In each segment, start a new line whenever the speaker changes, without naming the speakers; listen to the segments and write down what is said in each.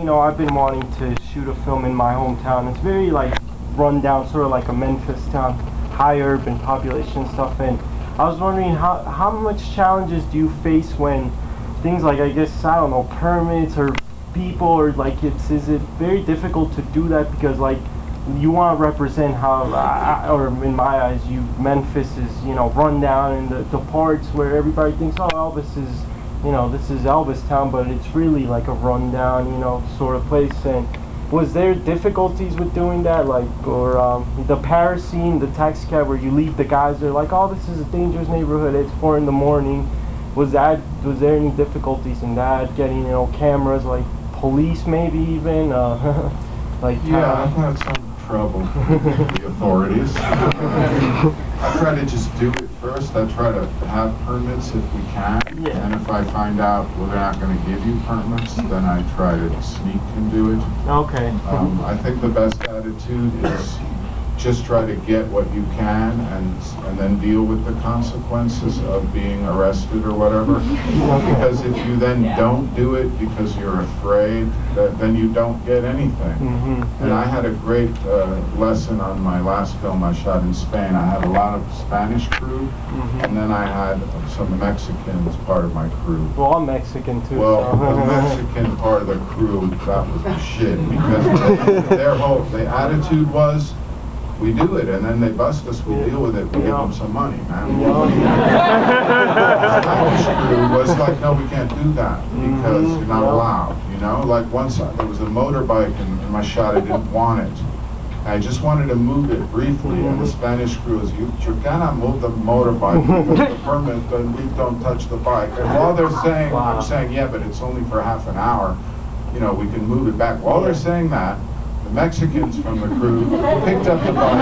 You know, I've been wanting to shoot a film in my hometown. It's very like run down, sort of like a Memphis town, high urban population stuff. And I was wondering how much challenges do you face when things like, I guess, I don't know, permits or people, or like is it very difficult to do that because like you want to represent how, or in my eyes, Memphis is, you know, run down in the parts where everybody thinks, oh, Elvis is, you know, this is Elvis town, but it's really like a rundown, you know, sort of place. And was there difficulties with doing that, like, or the Paris scene, the taxi cab where you leave the guys, they're like, oh, this is a dangerous neighborhood, it's 4 in the morning. Was there any difficulties in that, getting, you know, cameras, like police maybe even, like
yeah, I've had some trouble with the authorities. I try to just do it first. I try to have permits if we can, and if I find out they're not going to give you permits, then I try to sneak and do it.
Okay.
I think the best attitude is just try to get what you can and then deal with the consequences of being arrested or whatever. Because if you then don't do it because you're afraid, then you don't get anything. And I had a great lesson on my last film I shot in Spain. I had a lot of Spanish crew, and then I had some Mexicans part of my crew.
Well, I'm Mexican too.
Well,
so.
the Mexican part of the crew, that was the shit, because their whole attitude was, we do it, and then they bust us, we deal with it, we give them some money, man. The Spanish crew was like, no, we can't do that, because you're not allowed, you know? Like once there was a motorbike in my shot, I didn't want it. I just wanted to move it briefly, and the Spanish crew was, you cannot move the motorbike with the permit, and we don't touch the bike. And while they're saying, I'm saying, yeah, but it's only for half an hour, you know, we can move it back. While they're saying that, the Mexicans from the crew picked up the bike.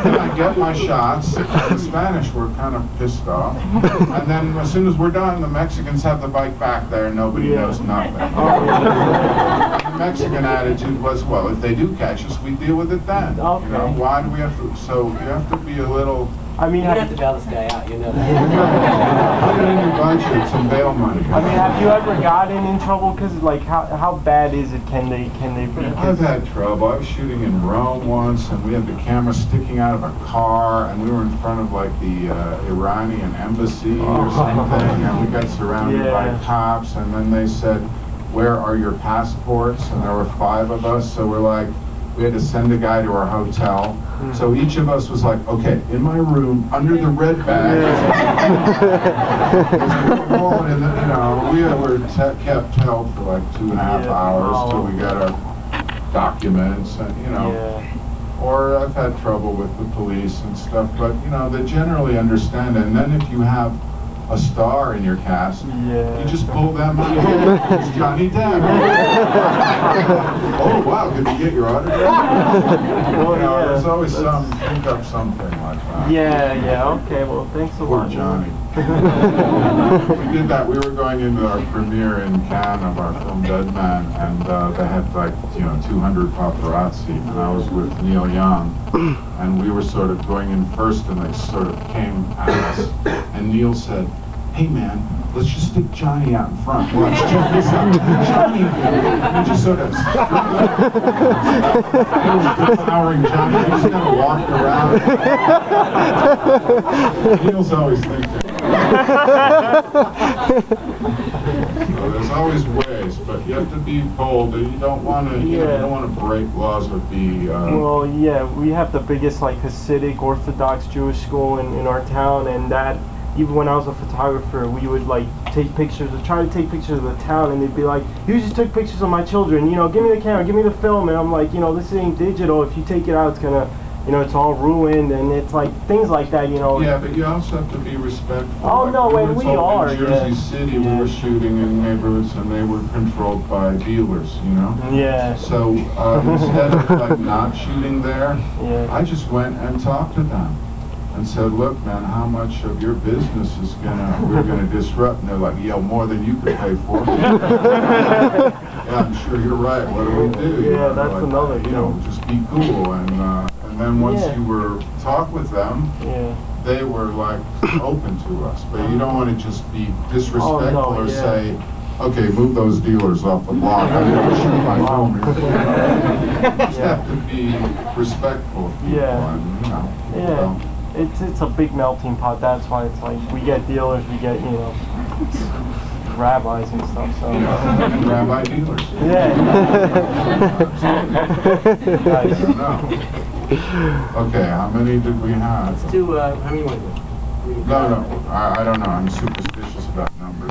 And I get my shots. The Spanish were kind of pissed off. And then as soon as we're done, the Mexicans have the bike back there and nobody knows nothing. The Mexican attitude was, well, if they do catch us, we deal with it then. You know, why do we have to? So you have to be a little.
I mean,
you have to bail this guy out, you know that.
Put it in your budget, some bail money.
I mean, have you ever gotten in trouble? Because, like, how bad is it? Can they be?
I've had trouble. I was shooting in Rome once, and we had the camera sticking out of a car, and we were in front of, like, the Iranian embassy or something, and we got surrounded by cops, and then they said, where are your passports? And there were 5 of us, so we're like, we had to send a guy to our hotel. So each of us was like, okay, in my room, under the red bag. You know, we were kept held for like 2.5 hours till we got our documents, and you know. Or I've had trouble with the police and stuff, but you know, they generally understand it. And then if you have a star in your cast, you just pull them out. It's Johnny Depp. Oh wow, did you get your autograph? Well, you know, there's always think up something like that.
Okay, well, thanks a lot.
Poor Johnny. We did that. We were going into our premiere in Cannes of our film Dead Man, and they had like, you know, 200 paparazzi, and I was with Neil Young, and we were sort of going in first, and they sort of came at us, and Neil said, hey man, let's just stick Johnny out in front. Watch, check this out. Johnny, we just sort of devouring Johnny. We just kind of walked around. Neil's always thinking. So there's always ways, but you have to be bold. You don't want to, you don't want to break laws or be.
Well, we have the biggest like Hasidic Orthodox Jewish school in our town, and that. Even when I was a photographer, we would like take pictures, or try to take pictures of the town, and they'd be like, you just took pictures of my children, you know, give me the camera, give me the film, and I'm like, you know, this ain't digital, if you take it out, it's gonna, you know, it's all ruined, and it's like, things like that, you know.
Yeah, but you also have to be respectful.
Oh,
like,
no, and we are,
in Jersey City, we were shooting in neighborhoods, and they were controlled by dealers, you know?
Yeah.
So, instead of like not shooting there, I just went and talked to them. And said, look, man, how much of your business is we're gonna disrupt? And they're like, yeah, more than you could pay for. Yeah, I'm sure you're right. What do we do?
Yeah, that's like, another.
You know, just be cool. And then once you were talk with them, they were like open to us. But you don't want to just be disrespectful or say, Okay, move those dealers off the block. I never shoot my film. Just have to be respectful of people and, you know.
Yeah. It's a big melting pot. That's why it's like we get dealers, we get rabbis and stuff. So
And rabbi dealers.
yeah.
I don't know. Okay, how many did we have?
Let's do, how many want to do?
No, I don't know. I'm superstitious about numbers.